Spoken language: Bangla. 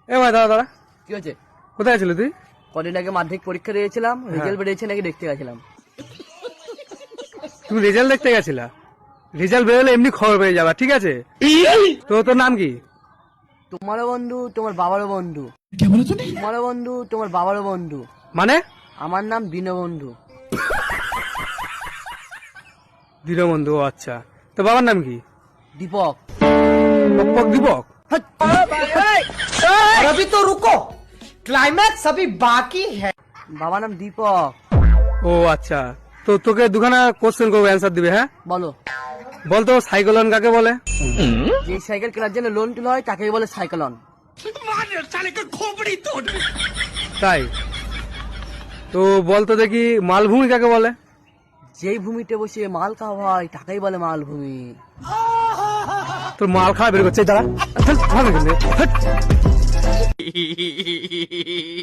এ ভাই দাদা দাদা, কি হচ্ছে? কোথায় ছিল তুই? কদিন আগে মাধ্যমিক পরীক্ষা দিয়েছিলাম, রেজাল্ট বেরিয়েছে নাকি দেখতে গেছিলাম। তুমি রেজাল্ট দেখতে গেছিলা? রেজাল্ট বেরোলে এমনি খবর পেয়ে যাবা, ঠিক আছে? তো তোর নাম কি? তোমারও বন্ধু তোমার বাবারও বন্ধু, তোমারও বন্ধু তোমার বাবারও বন্ধু। মানে? আমার নাম দীনবন্ধু। দীনবন্ধু, ও আচ্ছা। তো বাবার নাম কি? দীপক। দীপক? দীপক? और अभी तो रुको, क्लाइमैक्स अभी बाकी है। বাবার নাম দীপক। ও আচ্ছা। তো তোকে দুখানা কোশ্চেন করবো, অ্যান্সার দিবে, হ্যাঁ? বলো। বলতো সাইক্লোন কাকে বলে? যে সাইকেল কেনার জন্য লোন তুলা হয় তাকেই বলে সাইকেলন। তাই? তো বলতো দেখি মালভূমি কাকে বলে? যেই ভূমিতে বসে মাল খাওয়া হয় তাকেই বলে মালভূমি। তোর মাল খাওয়া বের করছে, দাঁড়া।